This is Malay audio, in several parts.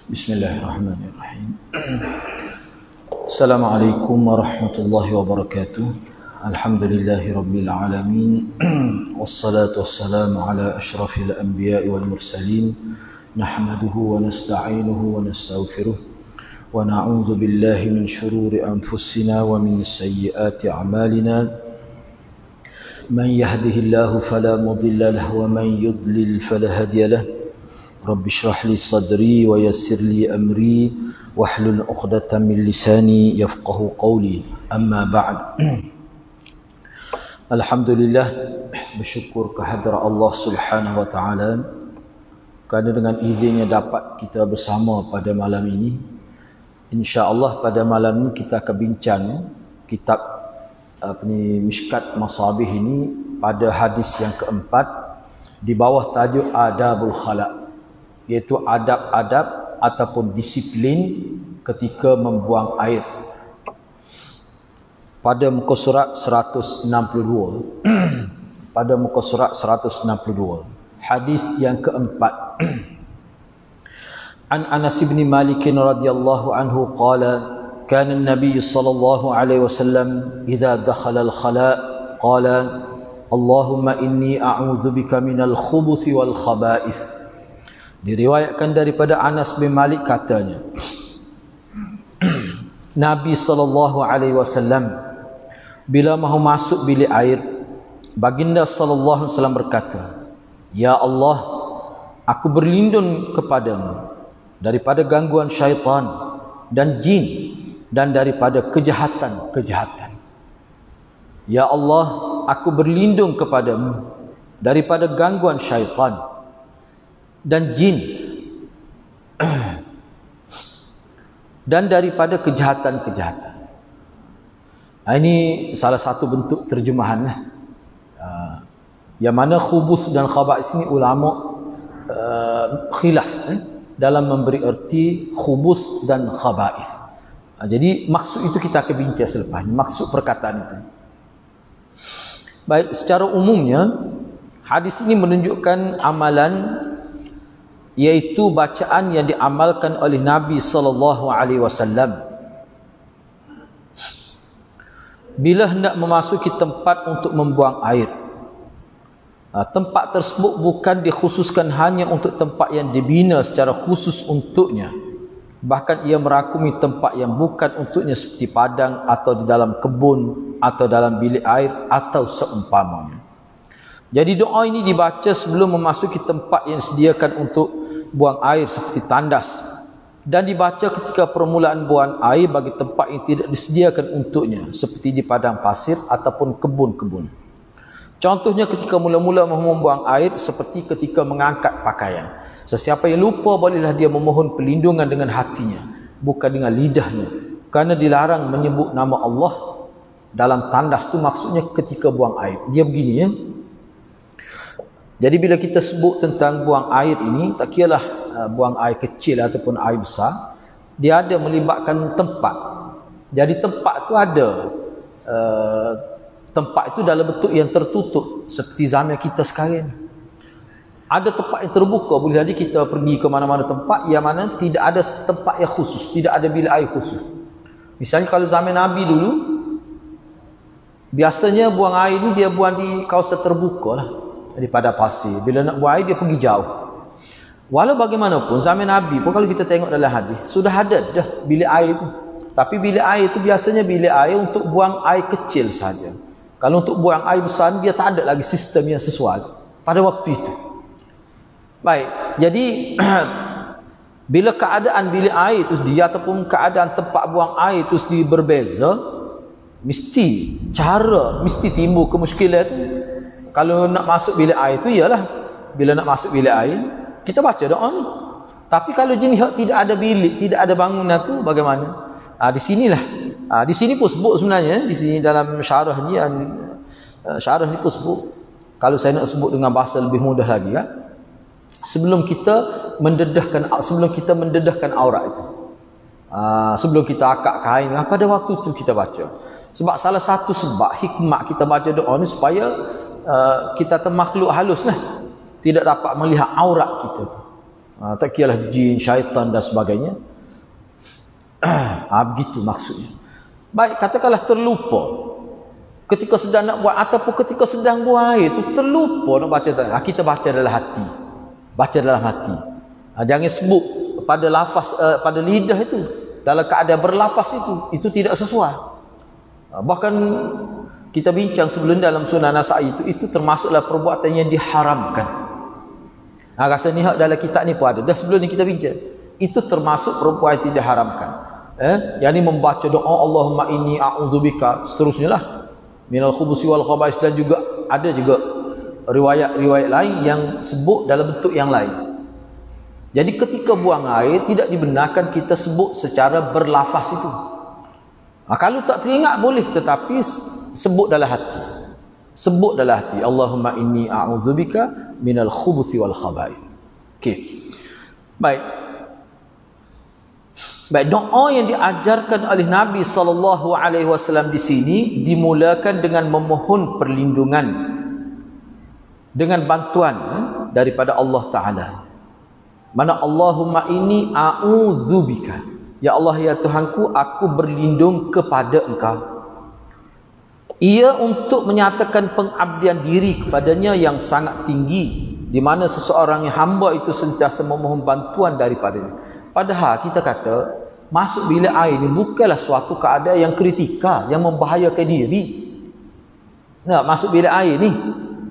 Bismillahirrahmanirrahim. Assalamualaikum warahmatullahi wabarakatuh. Alhamdulillahi rabbil alamin. Wassalatu wassalamu ala ashrafil anbiya'i wal mursalin. Nahmaduhu wa nasta'inuhu wa nastaghfiruh. Wa na'udzu billahi min shururi anfusina wa min sayyiati a'malina. Man yahdihillahu fala mudilla lahu wa man yudlil fala hadiya lahu. Rabbi shrah li sadri wa yassir li amri wahlul 'uqdatam min lisani yafqahu qawli. Amma ba'd. Alhamdulillah, bersyukur kehadrat Allah Subhanahu wa taala kerana dengan izinnya dapat kita bersama pada malam ini. Insya-Allah pada malam ini kita akan bincang kitab Mishkat Masabih ini pada hadis yang keempat di bawah tajuk Adabul Khala', iaitu adab-adab ataupun disiplin ketika membuang air. Pada muka surat 162 pada muka surat 162 hadis yang keempat. An Anas bin Malik radhiyallahu anhu qala kana an-nabiy sallallahu alaihi wasallam idza dakhala al-khala' qala Allahumma inni a'udzu bika minal khubuthi wal khaba'ith. Diriwayatkan daripada Anas bin Malik katanya, Nabi sallallahu alaihi wasallam bila mahu masuk bilik air, baginda sallallahu alaihi wasallam berkata, "Ya Allah, aku berlindung kepadamu daripada gangguan syaitan dan jin dan daripada kejahatan-kejahatan. Ya Allah, aku berlindung kepadamu daripada gangguan syaitan dan jin dan daripada kejahatan-kejahatan." Ini salah satu bentuk terjemahan yang mana khubuth dan khaba'is ini ulama khilaf dalam memberi erti khubuth dan khaba'is. Jadi maksud itu kita akan bincang selepas ini, maksud perkataan itu. Baik, secara umumnya hadis ini menunjukkan amalan, iaitu bacaan yang diamalkan oleh Nabi sallallahu alaihi wasallam bila hendak memasuki tempat untuk membuang air. Tempat tersebut bukan dikhususkan hanya untuk tempat yang dibina secara khusus untuknya, bahkan ia merangkumi tempat yang bukan untuknya seperti padang atau di dalam kebun atau dalam bilik air atau seumpamanya. Jadi doa ini dibaca sebelum memasuki tempat yang disediakan untuk buang air seperti tandas, dan dibaca ketika permulaan buang air bagi tempat yang tidak disediakan untuknya seperti di padang pasir ataupun kebun-kebun. Contohnya ketika mula-mula mahu membuang air seperti ketika mengangkat pakaian. Sesiapa yang lupa bolehlah dia memohon perlindungan dengan hatinya, bukan dengan lidahnya, kerana dilarang menyebut nama Allah dalam tandas tu, maksudnya ketika buang air. Dia begini ya. Jadi bila kita sebut tentang buang air ini, tak kiralah buang air kecil ataupun air besar, dia ada melibatkan tempat. Jadi tempat tu ada tempat itu dalam bentuk yang tertutup seperti zaman kita sekarang. Ada tempat yang terbuka, boleh jadi kita pergi ke mana-mana tempat yang mana tidak ada tempat yang khusus, tidak ada bilik air khusus. Misalnya kalau zaman Nabi dulu, biasanya buang air ni dia buang di kawasan terbuka lah, daripada pasir. Bila nak buang air dia pergi jauh. Walau bagaimanapun zaman Nabi pun kalau kita tengok dalam hadis sudah ada dah bilik air tu. Tapi bilik air itu biasanya bilik air untuk buang air kecil saja. Kalau untuk buang air besar dia tak ada lagi sistem yang sesuai pada waktu itu. Baik, jadi bila keadaan bilik air itu sendiri ataupun keadaan tempat buang air itu sendiri berbeza, mesti timbul kemusykilan itu. Kalau nak masuk bilik air itu, ialah bila nak masuk bilik air kita baca doa ni. Tapi kalau jenis tidak ada bilik, tidak ada bangunan tu bagaimana? Di sinilah. Di sini pun sebut sebenarnya, di sini dalam syarah ni, syarah ni pun sebut. Kalau saya nak sebut dengan bahasa lebih mudah lagi kan, sebelum kita mendedahkan aurat itu, sebelum kita akad kain, pada waktu itu kita baca. Sebab salah satu sebab hikmah kita baca doa ni supaya kita termakhluk halus lah, tidak dapat melihat aurat kita. Tak kiralah jin, syaitan dan sebagainya. Begitu maksudnya. Baik, katakanlah terlupa ketika sedang nak buat, ataupun ketika sedang buat air tu terlupa nak baca. Kita baca dalam hati. Baca dalam hati. Jangan sebut pada lafaz, pada lidah itu, dalam keadaan berlafaz itu tidak sesuai. Bahkan kita bincang sebelum dalam Sunan Nasa'i itu termasuklah perbuatan yang diharamkan. Rasanya dalam kitab ni pun ada. Dah sebelum ni kita bincang. Itu termasuk perbuatan yang diharamkan. Yang ni membaca doa Allahumma inni a'udzubika, seterusnya lah, minal khubusi wal khaba'is, dan juga ada juga riwayat-riwayat lain yang sebut dalam bentuk yang lain. Jadi ketika buang air tidak dibenarkan kita sebut secara berlafaz itu. Kalau tak teringat boleh, tetapi sebut dalam hati. Sebut dalam hati Allahumma inni a'udzubika minal khubuthi wal khaba'is. Okey. Baik, doa yang diajarkan oleh Nabi SAW di sini dimulakan dengan memohon perlindungan dengan bantuan daripada Allah Ta'ala. Mana Allahumma inni a'udzubika, ya Allah ya Tuhanku, aku berlindung kepada Engkau. Ia untuk menyatakan pengabdian diri kepadanya yang sangat tinggi, di mana seseorang yang hamba itu sentiasa memohon bantuan daripadanya. Padahal kita kata masuk bilik air ni bukanlah suatu keadaan yang kritikal, yang membahayakan diri. Masuk bilik air ni,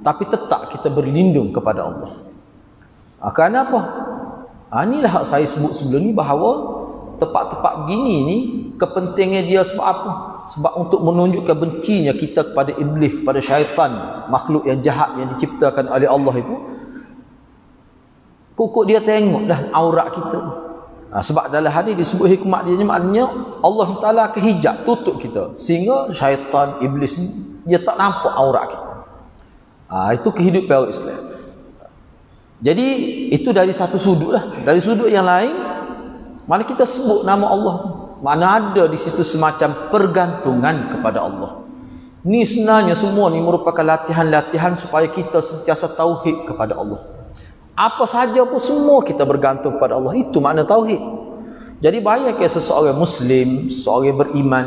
tapi tetap kita berlindung kepada Allah. Kenapa? Inilah hak saya sebut sebelum ni, bahawa tempat-tempat begini ni kepentingan dia sebab apa? Sebab untuk menunjukkan bencinya kita kepada iblis, kepada syaitan, makhluk yang jahat yang diciptakan oleh Allah itu. Kukuk dia tengok dah aurat kita. Sebab dalam hadis disebut hikmat dia, maknanya Allah Ta'ala akan hijab, tutup kita, sehingga syaitan, iblis ni dia tak nampak aurat kita. Itu kehidupan orang Islam. Jadi itu dari satu sudut lah. Dari sudut yang lain, mana kita sebut nama Allah, mana ada di situ semacam pergantungan kepada Allah. Ni sebenarnya semua ni merupakan latihan-latihan supaya kita sentiasa tauhid kepada Allah. Apa saja pun semua kita bergantung kepada Allah. Itu makna tauhid. Jadi bayangkan seseorang Muslim, seseorang beriman,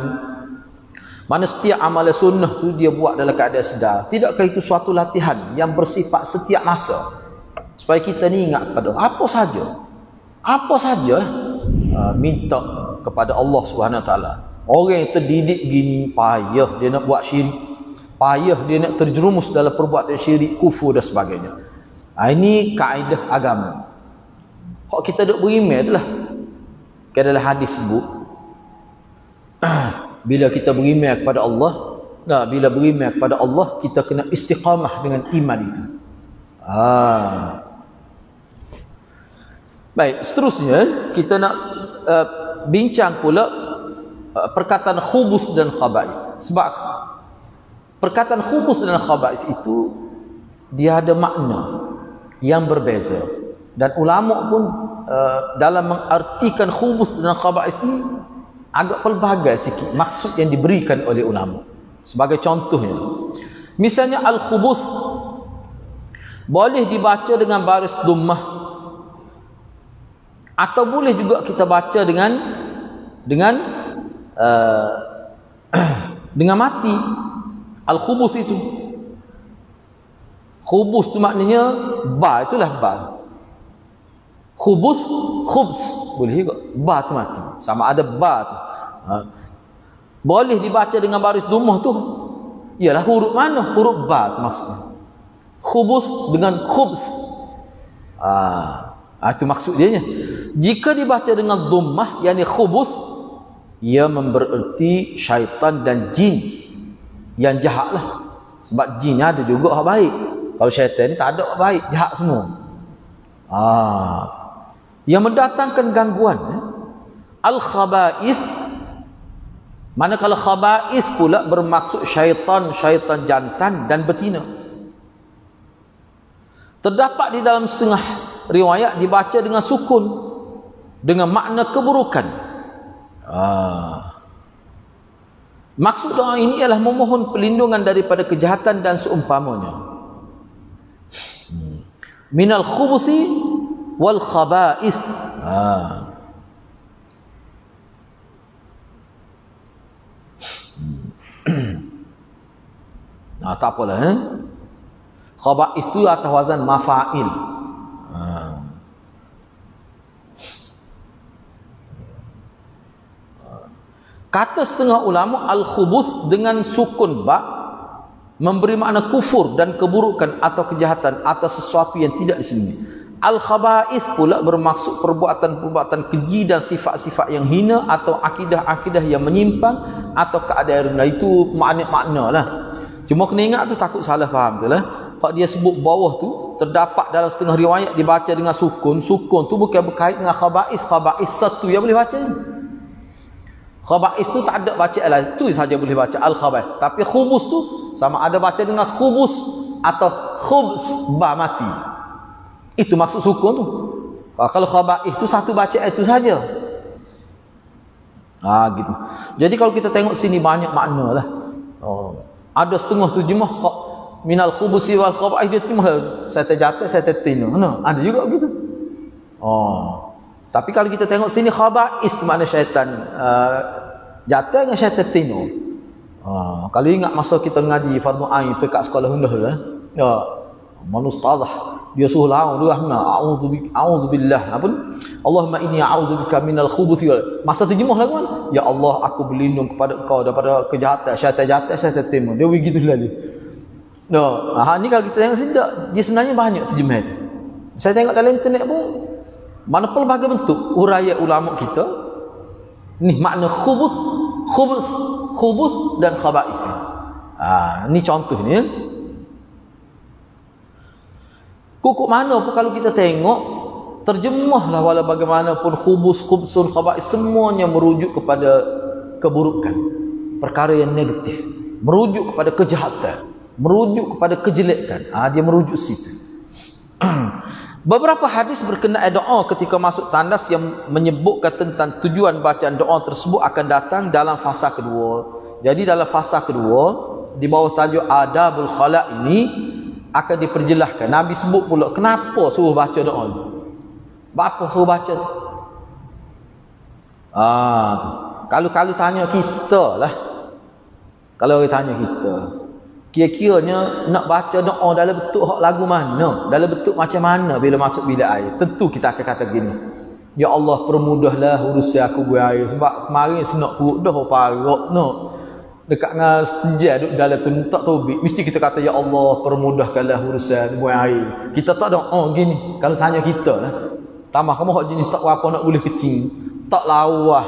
mana setiap amalan sunnah tu dia buat dalam keadaan sedar. Tidakkah itu suatu latihan yang bersifat setiap masa, supaya kita ni ingat kepada apa saja minta kepada Allah Subhanahu Wa Taala. Orang yang terdidik gini payah dia nak buat syirik, payah dia nak terjerumus dalam perbuatan syirik, kufur dan sebagainya. Ini kaedah agama. Hak kita duk beriman itulah. Dalam hadis sebut, bila kita beriman kepada Allah, bila beriman kepada Allah, kita kena istiqamah dengan iman itu. Baik, seterusnya kita nak bincang pula perkataan khubus dan khaba'is. Sebab perkataan khubus dan khaba'is itu dia ada makna yang berbeza, dan ulama pun dalam mengartikan khubus dan khaba'is ini agak pelbagai sikit maksud yang diberikan oleh ulama. Sebagai contohnya, misalnya al-khubus boleh dibaca dengan baris dhammah, atau boleh juga kita baca dengan mati. Al-khubus itu, khubus itu maknanya ba, itulah ba. Khubus, khubs boleh juga, ba tu mati, sama ada ba tu. Boleh dibaca dengan baris dhammah tu ialah huruf mana? Huruf ba tu maksudnya. Khubus dengan khubs, itu maksud dia. Jika dibaca dengan dhammah, yakni khubus, ia membererti syaitan dan jin yang jahat lah. Sebab jin ada juga hak baik. Kalau syaitan ni tak ada hak baik, jahat semua. Yang mendatangkan gangguan. Al-khaba'ith, manakala khaba'ith pula bermaksud syaitan jantan dan betina. Terdapat di dalam setengah riwayat dibaca dengan sukun, dengan makna keburukan. Maksud doa ini ialah memohon perlindungan daripada kejahatan dan seumpamanya. Minal khubuthi wal khaba'ith. Nah, tak apalah. Khaba'ith itu atas wazan mafa'il. Kata setengah ulama al-khubuth dengan sukun ba memberi makna kufur dan keburukan atau kejahatan atau sesuatu yang tidak disenangi. Al-khaba'ith pula bermaksud perbuatan-perbuatan keji dan sifat-sifat yang hina atau akidah-akidah yang menyimpang atau keadaan rendah. Itu makna-makna lah. Cuma kena ingat tu, takut salah faham tu lah. Kalau dia sebut bawah tu terdapat dalam setengah riwayat dibaca dengan sukun. Sukun tu bukan berkait dengan khaba'ith. Khaba'ith satu yang boleh baca. Khaba'is tu tak ada baca lah, tu saja boleh baca al-khaba'is. Tapi khubus tu sama ada baca dengan khubus atau khubs ba mati. Itu maksud sukun tu. Kalau khaba'is tu satu baca itu saja. Gitu. Jadi kalau kita tengok sini banyak makna lah. Ada setengah tu jemah minal khubusi wal khaba'is, dia terjemah saya terjatuh, saya tertino. Ada juga begitu. Tapi kalau kita tengok sini khaba'is makna syaitan jatuh dengan syaitan tino. Kalau ingat masa kita ngaji fardu ain dekat sekolah rendah lah. Ya, mana ustazah dia suruh lawan dia a'udzubillah apa? Allahumma inni a'udzubika minal khubuthi. Masa terjemah lagu kan? Ya Allah, aku berlindung kepada Engkau daripada kejahatan, syaitan jatuh, syaitan tino. Dia begitu lah dia. Ni kalau kita tengok sini dia sebenarnya banyak terjemah itu. Saya tengok dalam internet pun mana pelbagai bentuk uraian ulama kita ni makna khubus dan khaba'ith. Ni contoh ni. Kukuk mana pun kalau kita tengok terjemahlah walau bagaimanapun khubsun, khaba'ith semuanya merujuk kepada keburukan, perkara yang negatif, merujuk kepada kejahatan, merujuk kepada kejelekan. Dia merujuk situ. Beberapa hadis berkenaan doa ketika masuk tandas yang menyebutkan tentang tujuan bacaan doa tersebut akan datang dalam fasa kedua. Jadi dalam fasa kedua di bawah tajuk adabul khala ini akan diperjelaskan. Nabi sebut pula kenapa suruh baca doa ni. Apa suruh baca tu? Kalau tanya kita lah. Kalau orang tanya kita, kira-kiranya nak baca doa dalam bentuk hak lagu mana, dalam bentuk macam mana bila masuk bilik air, tentu kita akan kata gini, ya Allah permudahlah urusan aku buat air, sebab kemarin senak perut dah parok nak dekat dengan senja duduk dalam tu tak tobik, mesti kita kata ya Allah permudahkanlah urusan buat air. Kita tak doa gini kalau tanya kita lah. Tambah kamu hak jenis tak apa nak boleh kecing, tak lawah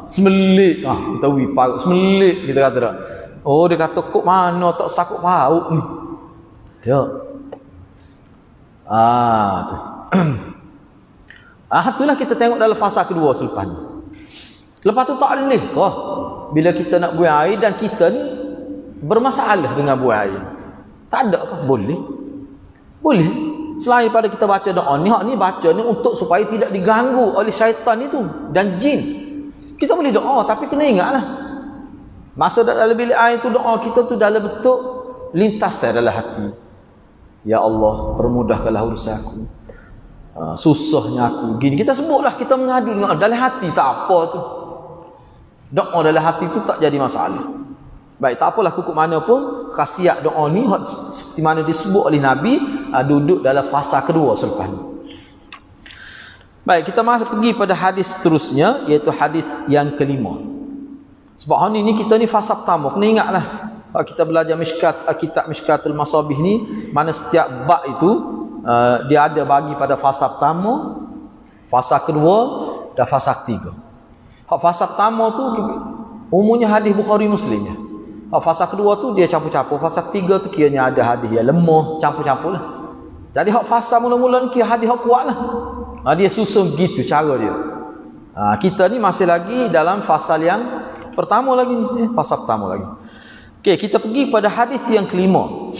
semelit, kita parok semelit kita kata dah. Dia kata kok mana tak sakut pauk ni. Dia. Tu. Itulah kita tengok dalam fasa kedua selepas ni. Lepas tu tak boleh kah bila kita nak buang air dan kita ni bermasalah dengan buang air. Tak ada kah? Boleh. Boleh. Selain pada kita baca doa ni, hak ni baca ni untuk supaya tidak diganggu oleh syaitan itu dan jin. Kita boleh doa tapi kena ingatlah. Masa dalam bilik air tu doa kita tu dalam bentuk lintasan dalam hati. Ya Allah, permudahkanlah urusan aku. Susahnya aku gini. Kita sebutlah, kita mengadu dengan dalam hati, tak apa tu. Doa dalam hati tu tak jadi masalah. Baik, tak apalah kukuk mana pun khasiat doa ni seperti mana disebut oleh Nabi, duduk dalam fasa kedua selepas ni. Baik, kita masuk pergi pada hadis seterusnya, iaitu hadis yang kelima. Sebab hari ni kita ni fasa pertama, kena ingatlah kita belajar kitab Mishkatul Masabih ni, mana setiap bab itu dia ada bagi pada fasa pertama, fasa kedua dan fasa ketiga. Fasa pertama tu umumnya hadis Bukhari Muslim. Fasa kedua tu dia campur-campur, fasa ketiga tu kiranya ada hadis yang lemah, campur-campur lah. Jadi fasa mula-mula ni kira hadis yang kuat lah. Dia susun begitu cara dia. Kita ni masih lagi dalam fasa yang pertama lagi ni, fasa pertama lagi. Okey, kita pergi pada hadis yang kelima.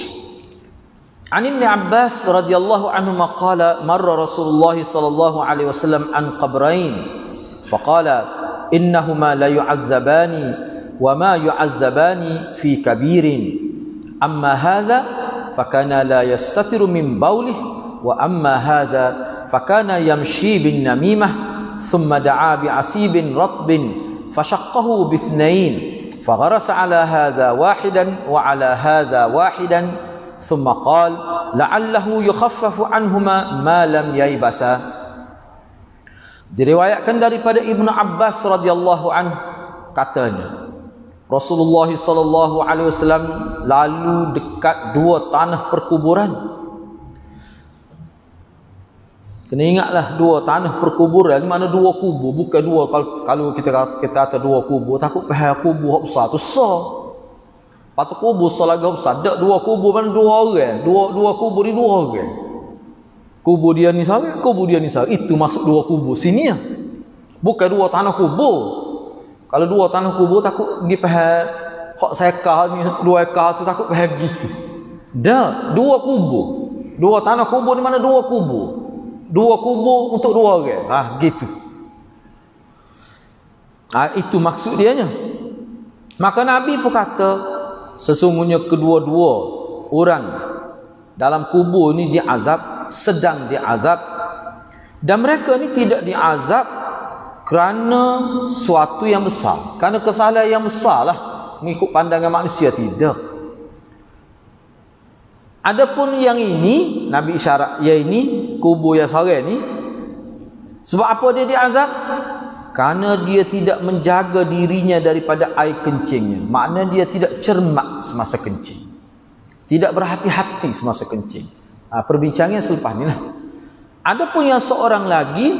An Ibn Abbas radhiyallahu anhu qala marra Rasulullah sallallahu alaihi wasallam an qabrain faqala innahuma la yu'adzabani wa ma yu'adzabani fi kabirin amma hadha fakana la yastatiru min bawlihi wa amma hadha fakana yamshi bin namimah thumma da'a bi asibin ratbin fashaqqahu bi ithnain fagharasa ala hadha wahidan wa ala hadha wahidan thumma qala la'allahu yukhaffafu anhuma ma lam yaybasa. Diriwayatkan daripada Ibnu Abbas radhiyallahu anhu, katanya Rasulullah sallallahu alaihi wasallam lalu dekat dua tanah perkuburan. Kena ingatlah, dua tanah perkuburan mana dua kubur, bukan dua. Kalau kita kata dua kubur, takut faham kubur besar tu besar. Patut kubur besar lagi besar. Tak, dua kubur mana dua orang. Dua kubur ni dua orang. Kubur dia ni sara, kubur dia ni sara. Itu maksud dua kubur sini ya. Bukan dua tanah kubur. Kalau dua tanah kubur takut pergi faham hak sekar ni, dua ekar tu takut faham gitu. Dah, dua kubur. Dua tanah kubur ni mana dua kubur. Dua kubur untuk dua orang. Gitu. Itu maksud dianya. Maka Nabi pun kata, sesungguhnya kedua-dua orang dalam kubur ni diazab, sedang diazab, dan mereka ni tidak diazab kerana suatu yang besar, kerana kesalahan yang besar lah mengikut pandangan manusia, tidak. Adapun yang ini, Nabi isyarat yang ini, kubur yang sore ni, sebab apa dia diazab? Kerana dia tidak menjaga dirinya daripada air kencingnya. Maknanya dia tidak cermat semasa kencing, tidak berhati-hati semasa kencing. Perbincangannya selepas ni lah. Adapun yang seorang lagi,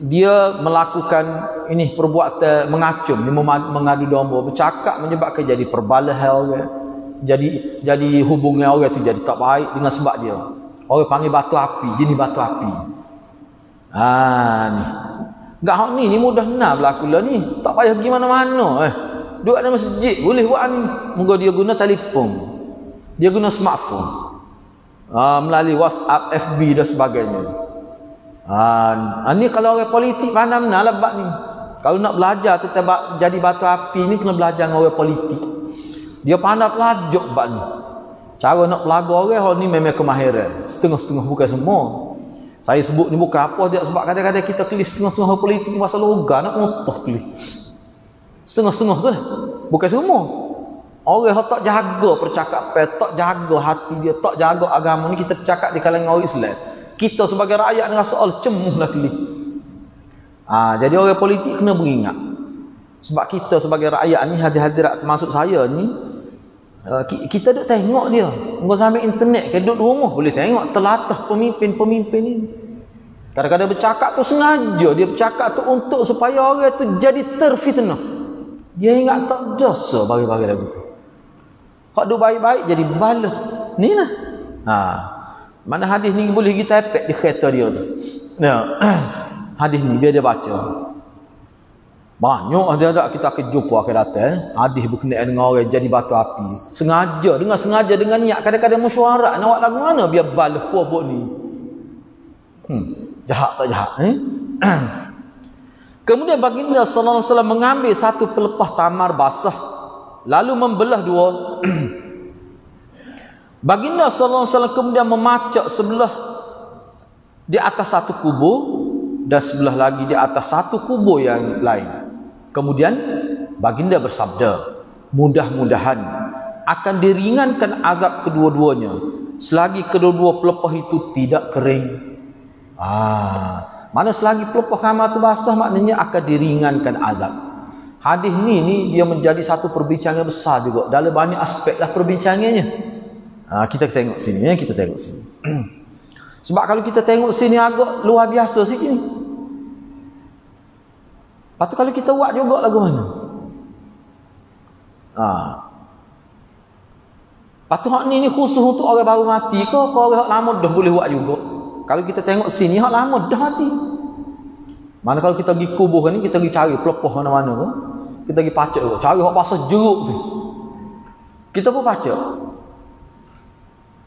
dia melakukan ini perbuatan mengacung, dia mengadu domba, bercakap menyebabkan jadi perbalahan orang, jadi hubungan orang tu jadi tak baik dengan sebab dia. Orang panggil batu api, jenis batu api. Ni. Gak hak ni mudah nak berlaku lah ni. Tak payah pergi mana-mana. Duduk dalam masjid boleh buat ni. Moga dia guna telefon, dia guna smartphone, melalui WhatsApp, FB dan sebagainya. Ni kalau orang politik pandai benar lah bab ni. Kalau nak belajar tentang jadi batu api ni, kena belajar dengan orang politik. Dia pandai pelajak bab ni. Cara nak pelaga orang ni memang kemahiran. Setengah-setengah, bukan semua. Saya sebut ni bukan apa dia, sebab kadang-kadang kita kelih setengah-setengah politik ni pasal logam nak ngotoh kelih. Setengah-setengah tu lah. Bukan semua. Orang yang tak jaga percakapan, tak jaga hati dia, tak jaga agama ni, kita cakap di kalangan orang Islam. Kita sebagai rakyat ni rasa cemuh lah kelih. Jadi orang politik kena beringat. Sebab kita sebagai rakyat ni, hadirat termasuk saya ni, kita duk tengok dia. Engkau sampai internet ke, duduk rumah boleh tengok telatah pemimpin-pemimpin ni. Kadang-kadang bercakap tu sengaja, dia bercakap tu untuk supaya orang tu jadi terfitnah. Dia ingat tak dosa bagi-bagi lagu tu. Hak duk baik-baik jadi balah. Ni lah. Mana hadis ni boleh kita epek di kereta dia tu. Hadis ni biar dia baca. Banyak ada kita akan jumpa akan datang hadis berkenaan dengan orang jadi batu api. Sengaja dengan niat, kadang-kadang mesyuarat nak buat lagu mana biar balas puak ni. Jahat tak jahat Kemudian baginda sallallahu alaihi wasallam mengambil satu pelepah tamar basah lalu membelah dua. Baginda sallallahu alaihi wasallam kemudian memacak sebelah di atas satu kubur dan sebelah lagi di atas satu kubur yang lain. Kemudian baginda bersabda, mudah-mudahan akan diringankan azab kedua-duanya selagi kedua-dua pelepah itu tidak kering. Mana selagi pelepah kamar itu basah, maknanya akan diringankan azab. Hadis ni dia menjadi satu perbincangan besar juga. Dalam banyak aspek lah perbincangannya. Kita tengok sini ya, kita tengok sini. Sebab kalau kita tengok sini agak luar biasa sikit ni. Lepas tu kalau kita buat juga lagu mana? Lepas tu hak ni khusus untuk orang baru mati ke orang hak lama dah boleh buat juga. Kalau kita tengok sini hak lama dah mati. Mana kalau kita pergi kubur ni, kita pergi cari pelepah mana-mana tu, kita pergi pacak juga. Cari hak basah jeruk tu, kita pun pacak.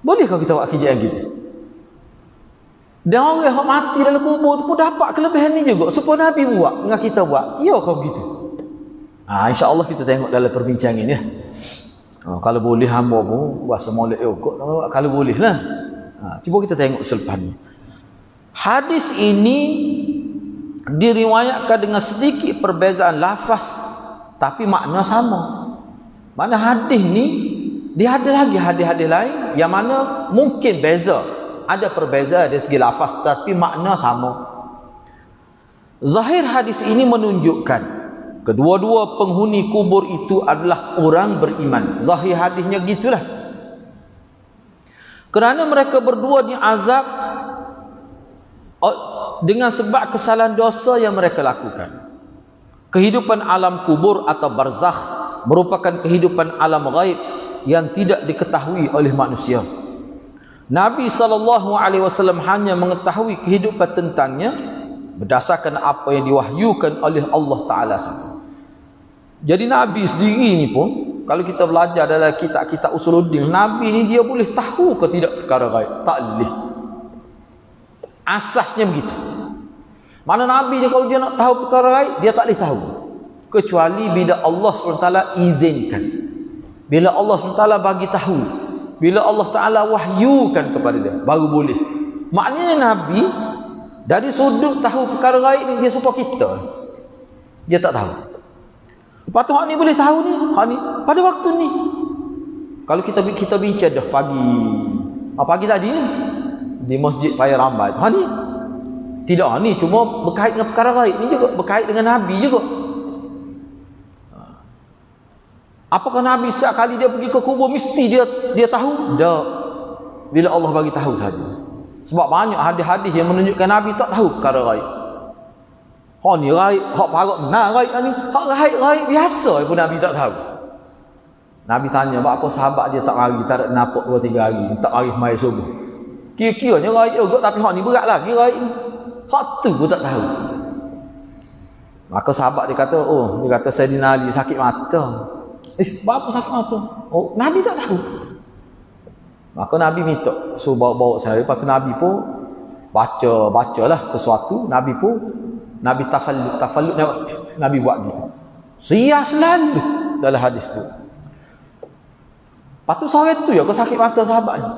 Boleh kalau kita buat kerjaan gitu? Dan orang yang mati dalam kubur tu pun dapat kelebihan ni juga. Supaya Nabi buat dengan kita buat. Ya kau begitu. InsyaAllah kita tengok dalam perbincangan ni ya. Kalau boleh hamba pun bahasa molek juga. Kalau boleh lah. Cuba kita tengok selepas ni. Hadis ini diriwayatkan dengan sedikit perbezaan lafaz tapi makna sama. Mana hadis ni dia ada lagi hadis-hadis lain yang mana mungkin beza, ada perbezaan dari segi lafaz tapi makna sama. Zahir hadis ini menunjukkan kedua-dua penghuni kubur itu adalah orang beriman. Zahir hadisnya gitulah. Kerana mereka berdua diazab dengan sebab kesalahan dosa yang mereka lakukan. Kehidupan alam kubur atau barzakh merupakan kehidupan alam ghaib yang tidak diketahui oleh manusia. Nabi SAW hanya mengetahui kehidupan tentangnya berdasarkan apa yang diwahyukan oleh Allah Ta'ala saja. Jadi Nabi sendiri ni pun, kalau kita belajar dalam kitab-kitab Usuluddin, Nabi ni dia boleh tahu ke tidak perkara gaib? Tak boleh. Asasnya begitu. Mana Nabi ni kalau dia nak tahu perkara gaib, dia tak boleh tahu kecuali bila Allah SWT izinkan, bila Allah SWT bagi tahu, bila Allah Ta'ala wahyukan kepada dia, baru boleh. Maknanya Nabi dari sudut tahu perkara gaib ni, dia supaya kita, dia tak tahu. Lepas tu hak ni boleh tahu ni, hak ni pada waktu ni. Kalau kita bincang dah pagi tadi di Masjid Paya Rambai, hak ni tidak, hak ni cuma berkait dengan perkara gaib ni juga, berkait dengan Nabi juga. Apakah Nabi setiap kali dia pergi ke kubur mesti dia tahu? Tak. Bila Allah bagi tahu saja. Sebab banyak hadis-hadis yang menunjukkan Nabi tak tahu perkara gaib. Hak ni gaib, hak parok benar gaib ni. Hak gaib biasa pun Nabi tak tahu. Nabi tanya, apa sahabat dia tak mari, tak ada nampak 2-3 hari, tak mari mai subuh. Kira-kiranya gaib juga, tapi hak ni berat lagi gaib ni. Hak tu pun tak tahu. Maka sahabat dia kata, Sayyidina Ali sakit mata. Berapa sakit mata? Oh, Nabi tak tahu. Maka Nabi minta suruh bawa saya. Lepas tu Nabi pun bacalah sesuatu. Nabi tafalluk Nabi buat gitu. Sia selalu dalam hadis tu. Lepas tu sore tu ya, kau sakit mata sahabatnya.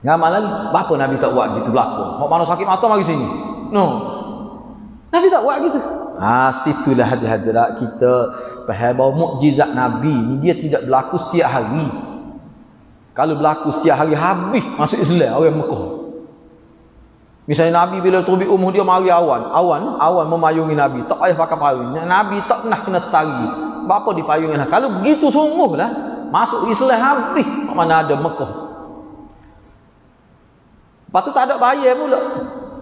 Ngamal lagi. Berapa Nabi tak buat gitu berlaku? Hak mana sakit mata mari sini. No. Nabi tak buat gitu. Situlah hadis-hadis kita faham bahawa mukjizat Nabi ni dia tidak berlaku setiap hari. Kalau berlaku setiap hari, habis masuk Islam orang Mekah. Misalnya Nabi bila terbit umur dia mari awan memayungi Nabi, tak payah pakai payung. Nabi tak pernah kena tari. Apa dipayungi? Kalau begitu sungguhlah masuk Islam habis mana ada Mekah. Lepas tu tak ada bayar pula.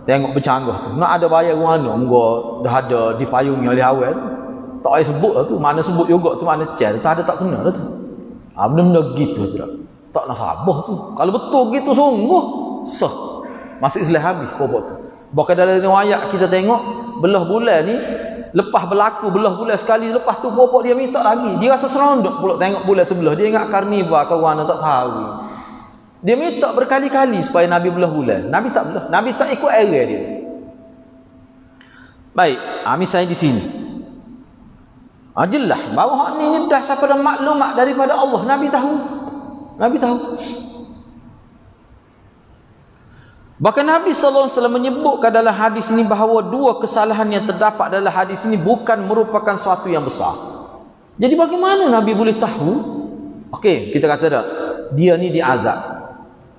Tengok bercanggah tu. Nak ada bayar mana? Moga dah ada dipayungi oleh awal tu. Tak payah sebut lah tu. Mana sebut juga tu, mana cel. Tak ada tak kena lah tu. Benda-benda gitu tu. Tak nak sabar tu. Kalau betul gitu sungguh sah. Masuk Islam habis pobok tu. Bahkan dalam riwayat kita tengok belah bulan ni, lepas berlaku belah bulan sekali, lepas tu pobok dia minta lagi. Dia rasa serondok pula tengok bulan tu belah. Dia ingat karnival ke mana tak tahu. Dia minta berkali-kali supaya Nabi belah bulan. Nabi tak belah. Nabi tak ikut area dia. Baik, misalnya di sini. Jelas bahawa hak ni dasar pada maklumat daripada Allah. Nabi tahu. Bahkan Nabi SAW menyebutkan dalam hadis ini bahawa dua kesalahan yang terdapat dalam hadis ini bukan merupakan suatu yang besar. Jadi bagaimana Nabi boleh tahu? Okey, kita kata dah, dia ni diazab.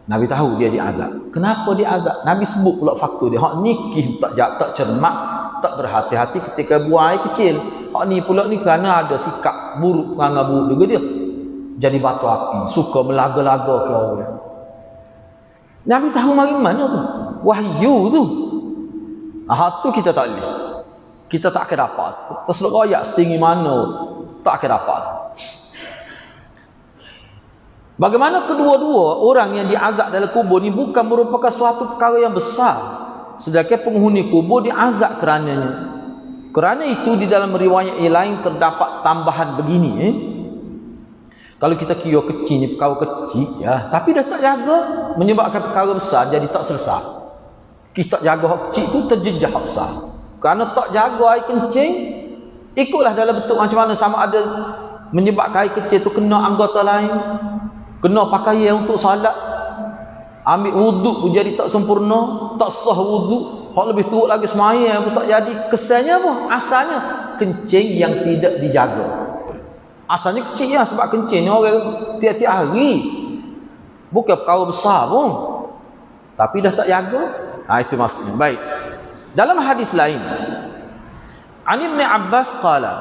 Nabi tahu dia diazab. Kenapa diazab? Nabi sebut pula faktor dia. Hak ni tak cermat, tak berhati-hati ketika buang air kecil. Hak ni pula ni kerana ada sikap buruk, perangai buruk juga dia. Jadi batu api, suka melaga-laga ke orang. Nabi tahu mari mana tu? Wahyu tu. Hak tu kita tak boleh. Kita tak akan dapat. Terselok royak setinggi mana, tak akan dapat. Bagaimana kedua-dua orang yang diazab dalam kubur ni bukan merupakan suatu perkara yang besar, sedangkan penghuni kubur diazab kerananya. Kerana itu di dalam riwayat yang lain terdapat tambahan begini. Kalau kita kira kecil ni perkara kecil ya, tapi dah tak jaga menyebabkan perkara besar jadi tak selesai. Kita jaga kecil tu terjejah besar. Kerana tak jaga air kencing, ikutlah dalam bentuk macam mana, sama ada menyebabkan air kecil tu kena anggota lain, kena pakaian untuk salat, Ambil wuduk pun jadi tak sempurna, tak sah wuduk. Hak lebih teruk lagi semaya pun tak jadi. Kesannya apa? Asalnya kencing yang tidak dijaga. Asalnya kecil ya, sebab kencing ni orang tiap-tiap hari. Bukan perkara besar pun. Tapi dah tak jaga. Itu maksudnya. Baik. Dalam hadis lain, An Ibn Abbas qala,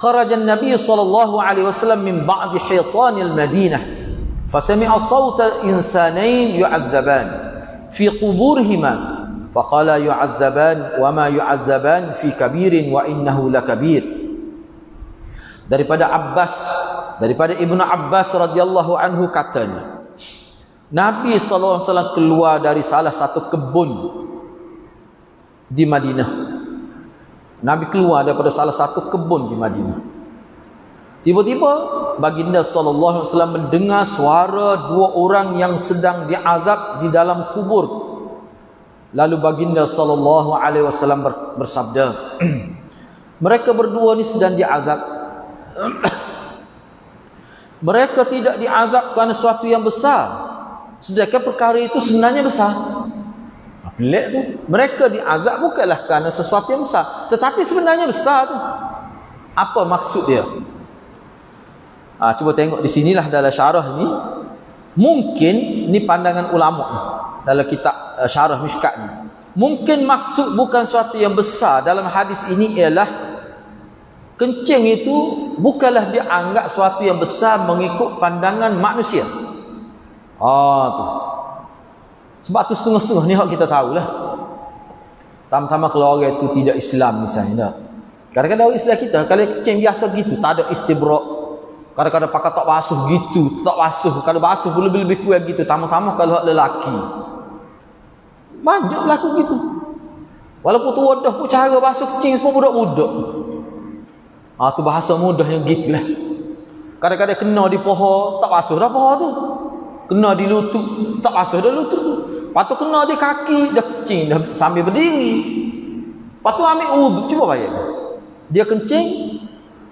kharaja an-nabiy sallallahu alaihi wasallam min ba'di hitan al-Madinah, fasami'a sawta insanain yu'adzaban fi quburihima, faqala yu'adzaban wa ma yu'adzaban fi kabirin wa innahu lakabir. Daripada Ibnu Abbas radhiyallahu anhu katanya, Nabi sallallahu alaihi wasallam keluar dari salah satu kebun di Madinah. Nabi keluar daripada salah satu kebun di Madinah. Tiba-tiba baginda sallallahu alaihi wasallam mendengar suara dua orang yang sedang diazab di dalam kubur. Lalu baginda sallallahu alaihi wasallam bersabda, mereka berdua ni sedang diazab. Mereka tidak diazab kerana sesuatu yang besar, sedangkan perkara itu sebenarnya besar. Pelik tu. Mereka diazab bukanlah kerana sesuatu yang besar, tetapi sebenarnya besar tu. Apa maksud dia? Cuba tengok di sinilah dalam syarah ni. Mungkin ni pandangan ulama ni, dalam kitab syarah Mishkat ni. Mungkin maksud bukan sesuatu yang besar dalam hadis ini ialah kencing itu bukanlah dianggap sesuatu yang besar mengikut pandangan manusia. Tu. Sebab tu setengah-setengah ni hak kita tahulah. Pertama-tama kalau orang itu tidak Islam misalnya. Kadang-kadang orang Islam kita kalau kencing biasa gitu, tak ada istibrak. Kadang-kadang pakai tak basuh gitu, tak basuh. Kalau basuh pun lebih-lebih kuat gitu. Pertama-tama kalau hak lelaki. Banyak berlaku gitu. Walaupun tu wadah pun cara basuh kencing semua budak-budak. Tu bahasa mudah yang gitulah. Kadang-kadang kena di pohon, tak basuh dah pohon tu. Kena di lutut, tak basuh dah lutut tu. Lepas tu kena di kaki, dah kencing dah sambil berdiri. Lepas tu ambil wuduk, cuba bayar. Dia kencing,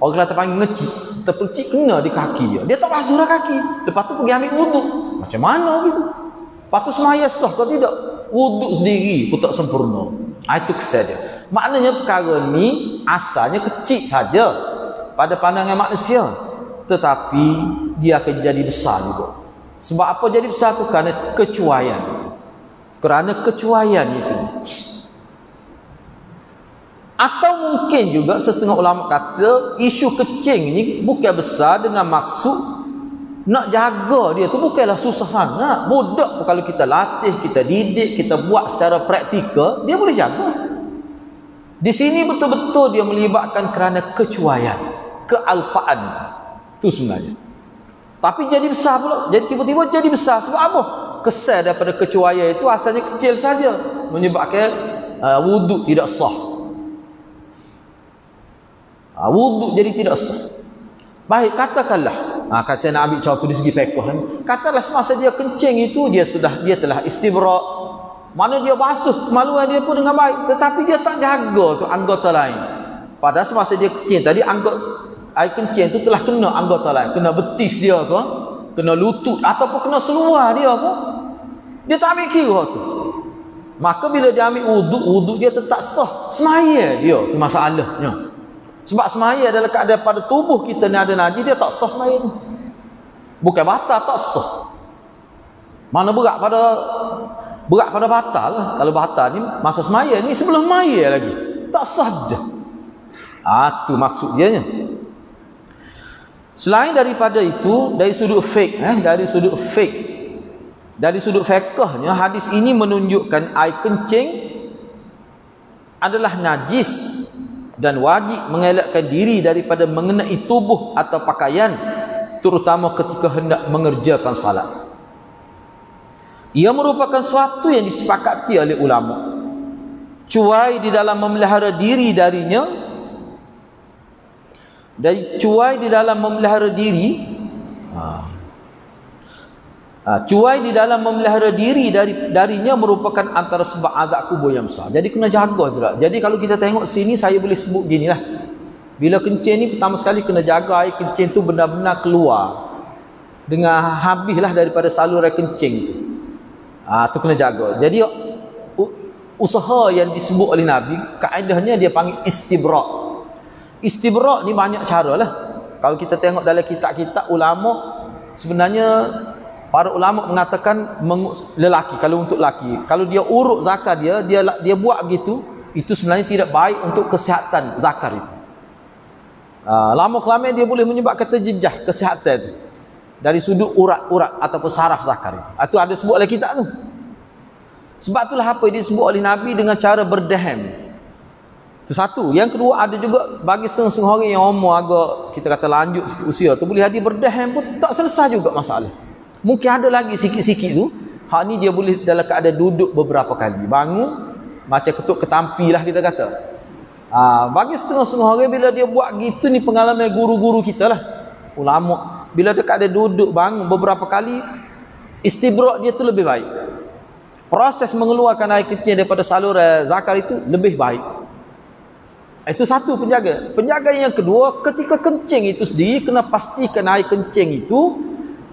orang kata panggil ngecik, terpencik kena di kaki dia. Dia tak basuh dah kaki. Lepas tu pergi ambil wuduk. Macam mana gitu? Lepas tu semaya sah atau tidak? Wuduk sendiri pun tak sempurna. Itu kesal dia. Maknanya perkara ni asalnya kecil saja pada pandangan manusia, tetapi dia akan jadi besar juga. Sebab apa jadi besar tu? Kerana kecuaian. Kerana kecuaian itu. Atau mungkin juga setengah ulama kata isu kencing ni bukan besar dengan maksud nak jaga dia tu bukanlah susah sangat. Budak pun kalau kita latih, kita didik, kita buat secara praktikal, dia boleh jaga. Di sini betul-betul dia melibatkan kerana kecuaian, kealpaan. Itu sebenarnya. Tapi jadi besar pula. Jadi tiba-tiba jadi besar. Sebab apa? Kesal daripada kecuaian itu asalnya kecil saja, menyebabkan wuduk tidak sah. Wuduk jadi tidak sah. Baik, katakanlah, kan saya nak ambil contoh di segi fiqh. Katakanlah semasa dia kencing itu dia telah istibrak. Mana dia basuh kemaluan dia pun dengan baik, tetapi dia tak jaga tu anggota lain. Padahal semasa dia kencing tadi air kencing tu telah kena anggota lain, kena betis dia ke, kena lutut ataupun kena seluar dia ke, dia tak ambil kira tu. Maka bila dia ambil wuduk dia tetap sah. Semaya dia tu masalahnya. Sebab semaya adalah keadaan pada tubuh kita ni ada najis, dia tak sah semaya tu. Bukan batal, tak sah. Mana berat pada batal lah. Kalau batal ni masa semaya ni sebelum semaya lagi, tak sah dah. Tu maksud dia nya. Selain daripada itu, dari sudut fiqhnya, hadis ini menunjukkan air kencing adalah najis dan wajib mengelakkan diri daripada mengenai tubuh atau pakaian, terutama ketika hendak mengerjakan salat. Ia merupakan sesuatu yang disepakati oleh ulama. Cuai di dalam memelihara diri darinya, cuai di dalam memelihara diri darinya merupakan antara sebab azab kubur yang besar. Jadi kena jaga juga. Jadi kalau kita tengok sini, saya boleh sebut ginilah. Bila kencing ni pertama sekali kena jaga air kencing tu benar-benar keluar dengan habislah daripada saluran kencing tu. Tu kena jaga. Jadi usaha yang disebut oleh Nabi, kaedahnya dia panggil istibrak. Istibrak ni banyak cara lah. Kalau kita tengok dalam kitab-kitab ulama, sebenarnya para ulama mengatakan lelaki, kalau untuk lelaki, kalau dia urut zakar dia buat gitu, itu sebenarnya tidak baik untuk kesihatan zakar itu. Lama-kelamaan dia boleh menyebabkan terjejah kesihatan itu dari sudut urat-urat ataupun saraf zakar itu ada sebut oleh kitab tu. Sebab itulah apa yang disebut oleh Nabi dengan cara berdaham. Itu satu. Yang kedua, ada juga bagi setengah-setengah orang yang umur agak kita kata lanjut sikit usia tu, boleh jadi berdaham pun tak selesai juga masalah. Mungkin ada lagi sikit-sikit tu, hak ni dia boleh dalam keadaan duduk beberapa kali, bangun macam ketuk ketampi lah kita kata. Bagi setengah-setengah orang bila dia buat gitu, ni pengalaman guru-guru kita lah, ulama, bila dekat ada duduk bangun beberapa kali, istibrak dia tu lebih baik. Proses mengeluarkan air kencing daripada saluran zakar itu lebih baik. Itu satu penjaga. Penjaga yang kedua, ketika kencing itu sendiri, kena pastikan air kencing itu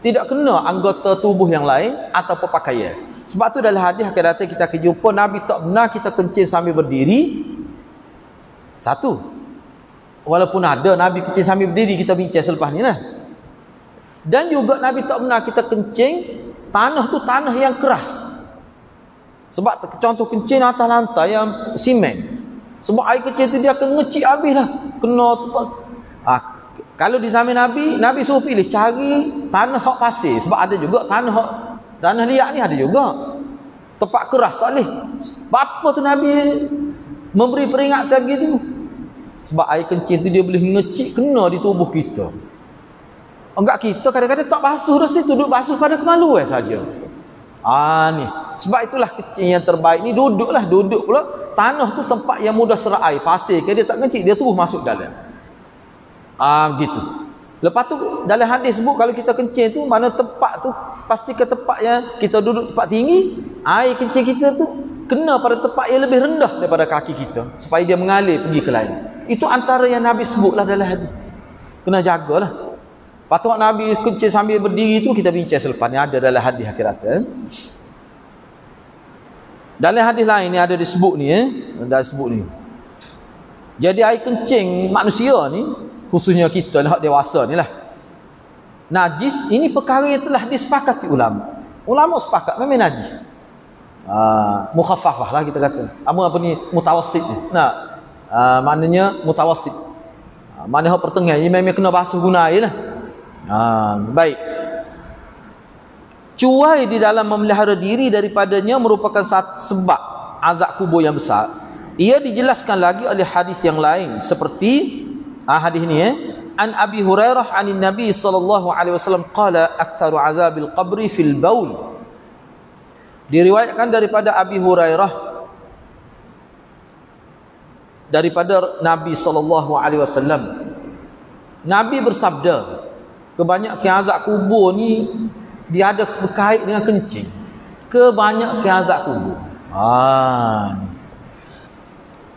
tidak kena anggota tubuh yang lain ataupun pakaian. Sebab tu dalam hadis akan datang kita akan jumpa Nabi tak benar kita kencing sambil berdiri. Satu. Walaupun ada Nabi kencing sambil berdiri, kita bincang selepas ni lah. Dan juga Nabi tak benar kita kencing tanah tu tanah yang keras. Sebab contoh kencing atas lantai yang simen. Sebab air kencing tu dia akan ngecik habis lah. Kena kalau di zaman Nabi suruh pilih cari tanah hak pasir. Sebab ada juga tanah liat ni ada juga. Tempat keras tak boleh. Sebab apa tu Nabi memberi peringatan begitu? Sebab air kencing tu dia boleh ngecik kena di tubuh kita. Enggak, kita kadang-kadang tak basuh dah situ, duduk basuh pada kemaluan saja. Ni. Sebab itulah kencing yang terbaik ni duduk pula. Tanah tu tempat yang mudah serap air, pasir ke dia tak kencing, dia terus masuk dalam. Gitu. Lepas tu dalam hadis sebut kalau kita kencing tu, mana tempat tu pasti ke tempat yang kita duduk tempat tinggi, air kencing kita tu kena pada tempat yang lebih rendah daripada kaki kita supaya dia mengalir pergi ke lain. Itu antara yang Nabi sebutlah dalam hadis. Kena jagalah. Patut Nabi kencing sambil berdiri tu kita bincang selepas ni, ada dalam hadis akhirat. Dalam hadis lain ni ada disebut ni ada disebut ni. Jadi air kencing manusia ni, khususnya kita hak dewasa ni lah, najis, ini perkara yang telah disepakati ulama. Ulama sepakat memang najis. Mukhaffafah lah kita kata. Apa ni mutawassit ni. Maknanya mutawassit. Mana hak pertengah ni memang kena basuh guna air lah. Baik. Cuai di dalam memelihara diri daripadanya merupakan sebab azab kubur yang besar. Ia dijelaskan lagi oleh hadis yang lain seperti hadis ni an Abi Hurairah anin Nabi sallallahu alaihi wasallam qala aktsaru azabil qabri fil baul. Diriwayatkan daripada Abi Hurairah daripada Nabi sallallahu alaihi wasallam, Nabi bersabda, kebanyakan azab kubur ni dia ada berkait dengan kencing. Kebanyakan azab kubur.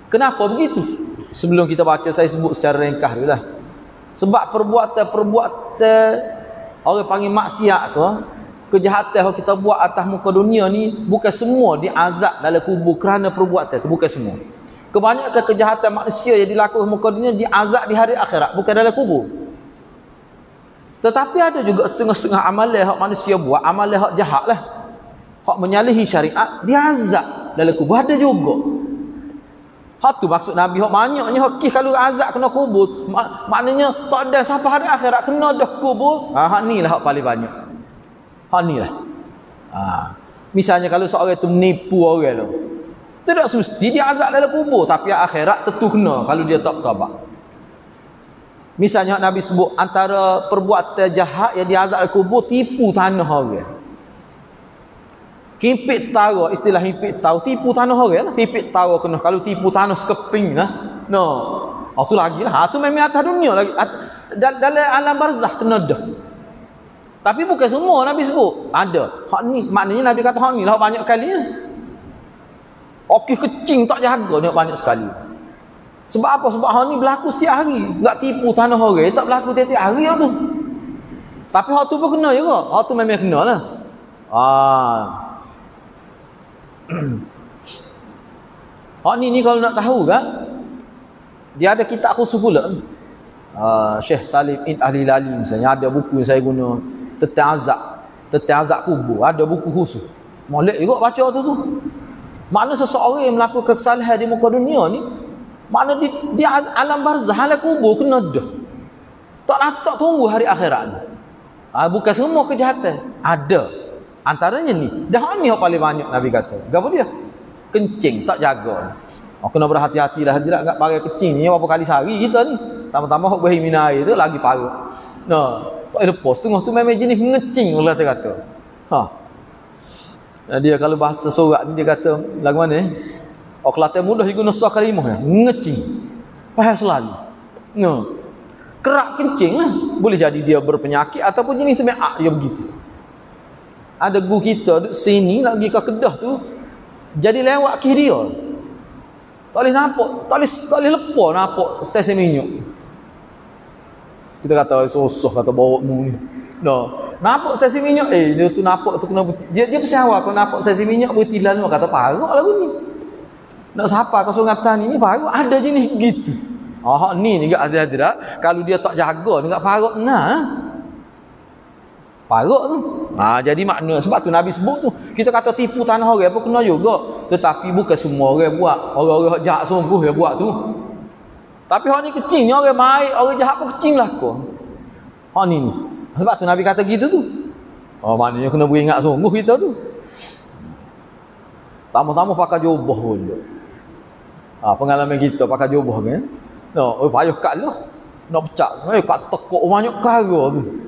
Kenapa begitu? Sebelum kita baca, saya sebut secara ringkas dulu lah. Sebab perbuatan orang panggil maksiat tu, kejahatan yang kita buat atas muka dunia ni, bukan semua diazab dalam kubur kerana perbuatan tu, bukan semua. Kebanyakan kejahatan manusia yang dilakukan muka dunia diazab di hari akhirat, bukan dalam kubur. Tetapi ada juga setengah-setengah amalan hak manusia buat, amalan hak jahat lah, hak menyalahi syariat, diazab dalam kubur, ada juga. Hak tu maksud Nabi, hak banyaknya hak kalau azab kena kubur, maknanya tak ada sampai hari akhirat kena dah kubur. Hak ni lah hak paling banyak. Hak ni lah. Misalnya kalau seorang tu menipu orang tu, tidak semesti dia azab dalam kubur, tapi akhirat tentu kena kalau dia tak bertaubat. Misalnya Nabi sebut antara perbuatan jahat yang diazab dalam kubur, tipu tanah orang. Himpit tara, istilah himpit tara, tipu tanah orang lah. Himpit tara kena, kalau tipu tanah sekeping lah. Tu lagi lah. Tu memang atas dunia lagi. Dalam alam barzah kena dah. Tapi bukan semua Nabi sebut. Ada. Hak ni, maknanya Nabi kata hak ni lah banyak kali lah. Okey kecing tak jaga ni banyak sekali. Sebab apa? Sebab hal ni berlaku setiap hari. Tak tipu tanah orang, tak berlaku tiap-tiap hari tu. Tapi hal tu pun kena juga. Hal tu memang kena lah. Hak ni kalau nak tahu kan, dia ada kitab khusus pula. Syekh Salim Ibn Ahli Lali misalnya, ada buku yang saya guna tentang azab kubur, ada buku khusus. Molek juga baca tu. Makna seseorang yang melakukan kesalahan di muka dunia ni, makna di alam barzah, alam kubur kena dah. Tak tunggu hari akhirat ni. Bukan semua kejahatan. Ada. Antaranya ni. Dah ni yang paling banyak Nabi kata. Apa dia? Kencing, tak jaga. Kena berhati-hati lah. Tidak agak pakai kencing ni. Berapa kali sehari kita ni. Tambah-tambah hok berhi minum air tu lagi parah. Tak ada pos. Tengah tu memang jenis ngecing. Allah kata. Dia kalau bahasa sorak ni dia kata lagu mana Kelantan mudah juga nusa kalimah ngecing. Faham selalu. Kerak kencing lah. Boleh jadi dia berpenyakit ataupun jenis semeak dia begitu. Ada guru kita duduk sini nak pergi ke Kedah tu, jadi lewat kiri dia. Tak boleh nampak, tak boleh lepas nampak stesen minyak. Kita kata susah kata bawa mu ni. Nampak stesen minyak, dia tu nampak tu kena dia bersyawar kalau nampak stesen minyak bertilan lu kata paruk lagu ni. Nak siapa kau sungatan ni paruk ada jenis gitu. Ni juga ada tak? Kalau dia tak jaga dekat paruk paruk tu. Jadi makna sebab tu Nabi sebut tu. Kita kata tipu tanah orang apa kena juga. Tetapi bukan semua orang buat. Orang-orang jahat sungguh yang buat tu. Tapi hak ni kecil, orang baik, orang jahat pun kecil lah kau. Hak ni. Sebab tu Nabi kata gitu tu. Maknanya kena beringat sungguh kita tu. Tamu-tamu pakai jubah pun. Pengalaman kita pakai jubah kan. Payah kat lah. Nak pecah. Kat tekuk banyak kara tu.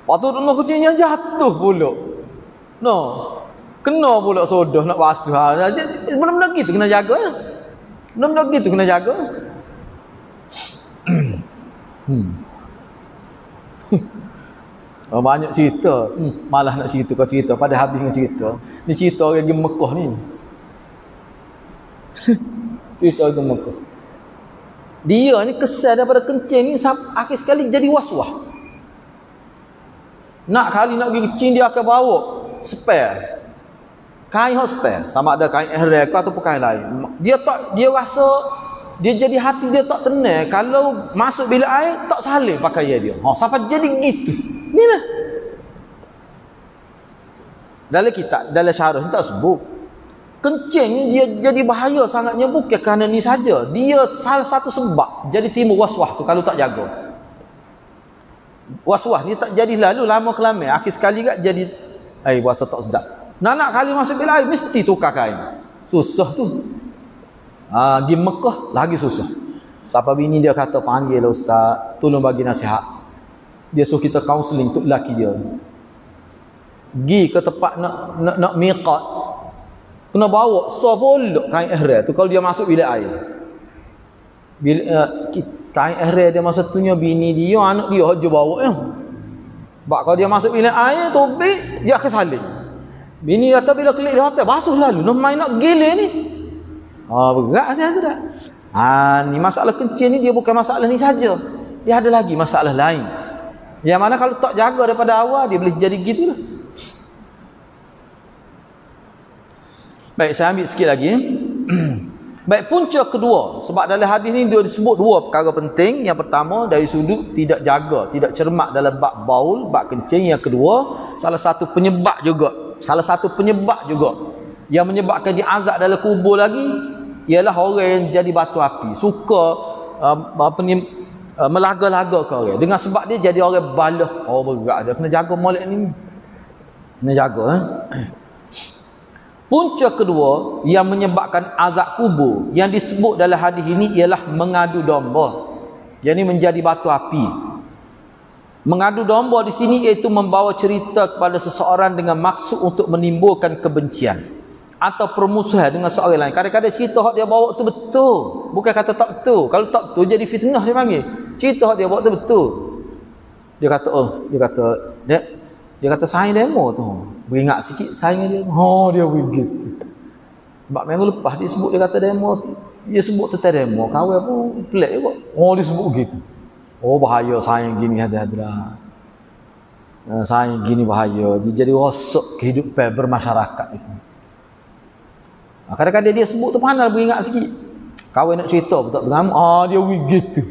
Lepas tu nak kecilnya jatuh pula. Kena pula sodah nak basuh. Benda-benda gitu kena jaga. Benda-benda gitu kena jaga. Banyak cerita. Malah nak cerita kau cerita. Pada habis dengan cerita. Ni cerita orang pergi Mekah ni. Cerita orang pergi Mekah. Dia ni kesal daripada kencing ni akhir sekali jadi was-was. Nak kali nak pergi kencing dia akan bawa spare. Kain hot spare. Sama ada kain ihram ke ataupun kain lain. Dia rasa dia jadi hati dia tak tenang kalau masuk bilik air tak salih pakaian dia. Sampai jadi gitu. Ni lah. Dalam kitab, dalam syarah ni tak sebut. Kencing ni dia jadi bahaya sangatnya bukan kerana ni saja. Dia salah satu sebab jadi timbul was-was tu kalau tak jaga. Was-was ni tak jadi lalu lama kelamin. Akhir sekali kat jadi puasa tak sedap. Nak kali masuk bilik air mesti tukar kain. Susah tu. Di Mekah lagi susah. Siapa bini dia kata panggil lah ustaz, tolong bagi nasihat. Dia suruh kita kaunseling untuk lelaki dia. Gi ke tempat nak miqat. Kena bawa sepuluh kain ihram tu kalau dia masuk bilik air. Kain ihram dia masa tunya bini dia, anak dia je bawa ya. Sebab kalau dia masuk bilik air tubik dia akan salin. Bini kata bila kelik di hotel basuh lalu nak main nak gila ni. Berat dia tak? Ni masalah kencing ni dia bukan masalah ni saja. Dia ada lagi masalah lain. Yang mana kalau tak jaga daripada awal dia boleh jadi gitulah. Baik, saya ambil sikit lagi. Baik, punca kedua. Sebab dalam hadis ni dia disebut dua perkara penting. Yang pertama, dari sudut tidak jaga, tidak cermat dalam bab baul, bab kencing. Yang kedua, salah satu penyebab juga. Yang menyebabkan dia azab dalam kubur lagi, ialah orang yang jadi batu api. Suka melaga-laga ke orang. Dengan sebab dia jadi orang balah. Berat dia. Kena jaga molek ni. Kena jaga. Punca kedua yang menyebabkan azab kubur yang disebut dalam hadis ini ialah mengadu domba. Yang ini menjadi batu api. Mengadu domba di sini iaitu membawa cerita kepada seseorang dengan maksud untuk menimbulkan kebencian atau permusuhan dengan seorang lain. Kadang-kadang cerita hak dia bawa tu betul. Bukan kata tak betul. Kalau tak betul jadi fitnah dia panggil. Cerita hak dia bawa tu betul. Dia kata saing demo tu. Beringat sikit saing dia. Dia begitu. Sebab minggu lepas dia sebut dia kata demo tu. Dia sebut tentang demo. Kawan pun pelik juga. Dia sebut begitu. Bahaya saing gini hati-hati. Saing gini bahaya. Dia jadi rosak kehidupan bermasyarakat itu. Kadang-kadang dia sebut tu pandai beringat sikit. Kawan nak cerita pun tak beramah. Dia gitu.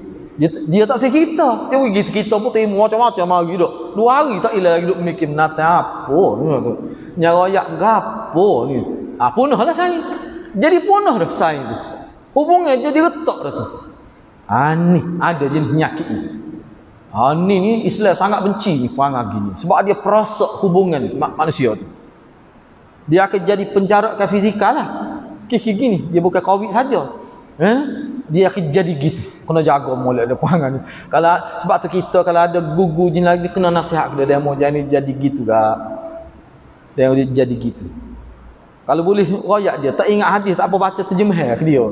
Dia tak saya cerita. Dia gitu. Kita pun terima macam-macam hari dah. 2 hari tak ilah lagi duk mikir menata apa ni. Nyarayak gapo ni. Punah lah saya. Jadi punah dah saya tu. Hubungan jadi retak dah tu. Ni ada jenis penyakit ni. Ni Islam sangat benci ni perangai gini. Sebab dia perosak hubungan manusia tu. Dia akan jadi penjarakan fizikal lah. Kiki gini. Dia bukan COVID saja. Dia akan jadi gitu. Kena jaga mulai ada perangai ni. Sebab tu kita kalau ada gugu jenis lagi kena nasihat dia mau jadi gitu gak. Dia jadi gitu. Kalau boleh royak dia tak ingat hadis tak apa baca terjemah ke dia.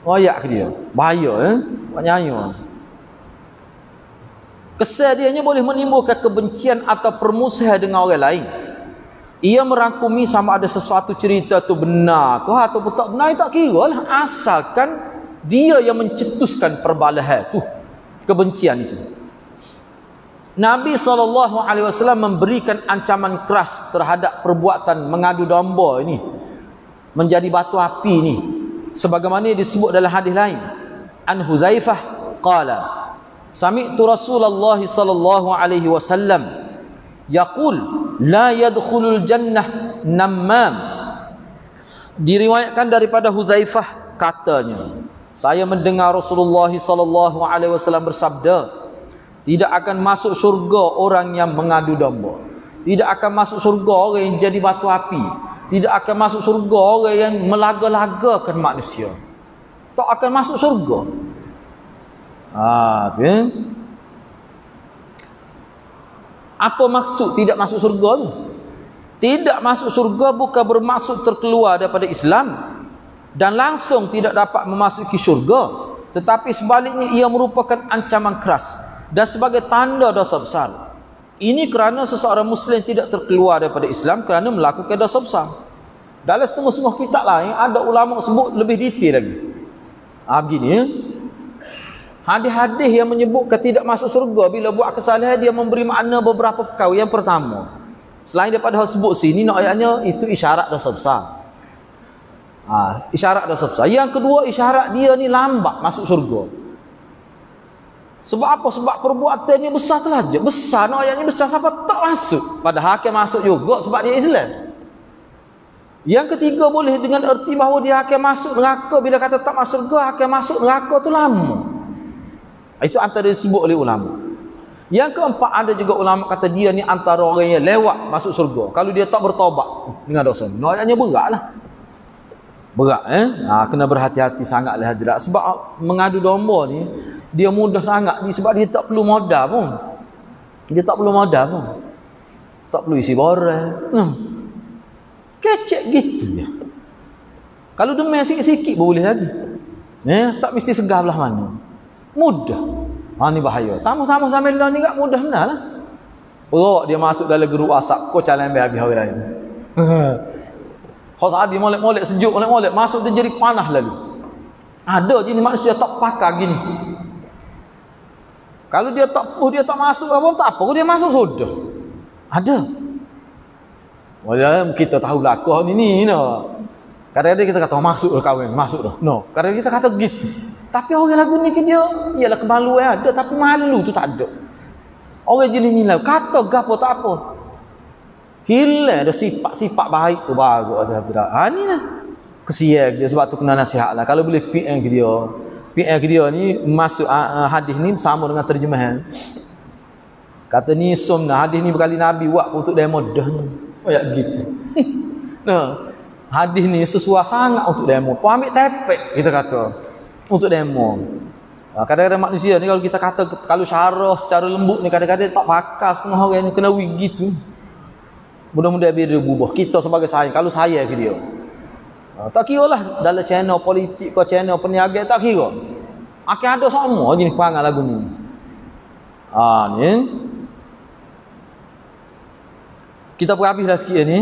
Royak ke dia. Bahaya buat nyanyi. Kesal dianya boleh menimbulkan kebencian atau permusuhan dengan orang lain. Ia merangkumi sama ada sesuatu cerita tu benar ke atau tak benar, tak kira lah. Asalkan dia yang mencetuskan perbalahan tu, kebencian itu. Nabi SAW memberikan ancaman keras terhadap perbuatan mengadu domba ini menjadi batu api ini, sebagaimana disebut dalam hadis lain. An Hudzaifah qala sami'tu Rasulullah sallallahu alaihi wasallam yaqul la yadkhulul jannah nammam. Diriwayatkan daripada Hudzaifah katanya, saya mendengar Rasulullah sallallahu alaihi wasallam bersabda, tidak akan masuk syurga orang yang mengadu domba. Tidak akan masuk syurga orang yang jadi batu api. Tidak akan masuk syurga orang yang melaga-lagakan manusia. Tak akan masuk syurga. Apa maksud tidak masuk syurga tu? Tidak masuk syurga bukan bermaksud terkeluar daripada Islam dan langsung tidak dapat memasuki syurga, tetapi sebaliknya ia merupakan ancaman keras dan sebagai tanda dosa besar. Ini kerana seseorang Muslim tidak terkeluar daripada Islam kerana melakukan dosa besar. Dalam setengah-setengah kitab lain ada ulama sebut lebih detail lagi. Begini hadis-hadis yang menyebutkan tidak masuk surga bila buat kesalahan, dia memberi makna beberapa perkara. Yang pertama, selain daripada hal sebut sini, nak ayatnya itu isyarat dosa besar. Isyarat dosa besar. Yang kedua, isyarat dia ni lambat masuk surga. Sebab apa? Sebab perbuatannya besar terlaja. Besar, nak ayatnya besar, siapa tak masuk. Padahal akan masuk juga sebab dia Islam. Yang ketiga, boleh dengan erti bahawa dia akan masuk neraka. Bila kata tak masuk surga, akan masuk neraka tu lama. Itu antara disebut oleh ulama. Yang keempat, ada juga ulama kata dia ni antara orang yang lewat masuk surga kalau dia tak bertaubat dengan dosa. Ayatnya berat lah. Berat kena berhati-hati sangat lah hadirat. Sebab mengadu domba ni dia mudah sangat ni, sebab dia tak perlu modal pun. Dia tak perlu modal pun. Tak perlu isi borang. Kecek gitu je. Kalau demam sikit-sikit boleh lagi. Tak mesti segar belah mana. Mudah. Ni bahaya. Tamu-tamu sambil ni tak mudah benar lah. Perut dia masuk dalam grup WhatsApp, kau calon ambil habis hari lain. Kalau saat dia molek-molek sejuk, molek-molek masuk dia jadi panah lalu. Ada jenis manusia tak pakar gini. Kalau dia tak masuk apa tak apa, dia masuk sudah. Ada. Walaupun kita tahu lah kau ni no. Kadang-kadang kita kata masuk dah kahwin, masuk dah. No, kadang kita kata gitu. Tapi orang lagu ni ke dia, ialah kemaluan ada, tapi malu tu tak ada. Orang jenis ni lah, kata gapo tak apa. Hilang dah sifat-sifat baik tu baru ada. Ni lah. Kesian dia, sebab tu kena nasihat lah. Kalau boleh PM ke dia. PM ke dia ni, masuk hadis ni sama dengan terjemahan. Kata ni sunnah, hadis ni berkali Nabi buat untuk demo dah ni. Kayak gitu. Hadis ni sesuai sangat untuk demo. Kau ambil tepek, kita kata. Untuk demo. Kadang-kadang manusia ni kalau kita kata, kalau syarah secara lembut ni kadang-kadang tak pakas setengah orang ni kena gitu. Mudah-mudahan biar dia berubah. Kita sebagai saya, kalau saya ke dia. Tak kira lah dalam channel politik ke channel peniaga, tak kira. Akan ada sama jenis perangai lagu ni. Ni. Kita habislah sikit ni.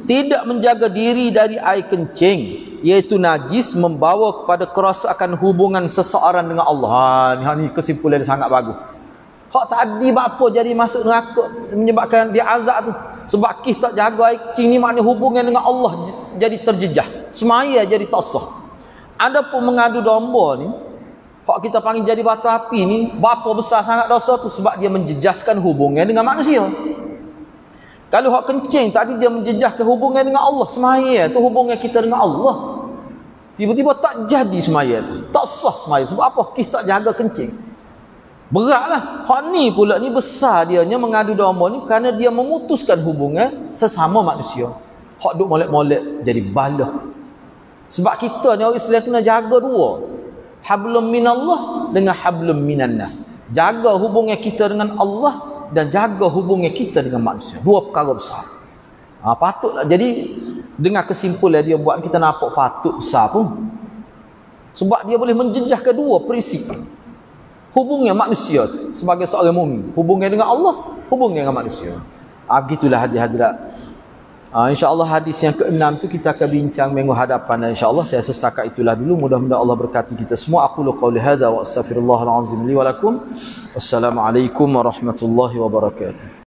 Tidak menjaga diri dari air kencing, iaitu najis, membawa kepada kerosakan hubungan seseorang dengan Allah. Ni kesimpulan sangat bagus. Hak tadi apa jadi masuk neraka menyebabkan dia azab tu? Sebab kita jaga air kencing ni, maknanya hubungan dengan Allah jadi terjejah. semaya jadi tak sah. Adapun mengadu domba ni, hak kita panggil jadi batu api ni, berapa besar sangat dosa tu? Sebab dia menjejaskan hubungan dengan manusia. Kalau hak kencing tadi dia menjejaskan hubungan dengan Allah, semaya tu hubungan kita dengan Allah. Tiba-tiba tak jadi semaya tu, tak sah semaya. Sebab apa? Kita tak jaga kencing. Beratlah. Hak ni pula ni besar dianya mengadu domba ni kerana dia memutuskan hubungan sesama manusia. Hak duk molek-molek jadi bala. Sebab kita ni orang Islam kena jaga dua. Hablum minallah dengan hablum minan nas. Jaga hubungan kita dengan Allah dan jaga hubungan kita dengan manusia. Dua perkara besar. Patutlah. Jadi dengan kesimpulan dia buat kita nampak patut besar pun. Sebab dia boleh menjejah kedua prinsip. Hubungan manusia sebagai seorang mukmin, hubungan dengan Allah, hubungan dengan manusia. Begitulah hadirat. InsyaAllah hadis yang ke-6 tu kita akan bincang minggu hadapan, dan insyaAllah saya setakat itulah dulu. Mudah-mudahan Allah berkati kita semua. Aqulu qawli hadza wa astaghfirullahal azim li wa lakum. Wassalamualaikum warahmatullahi wabarakatuh.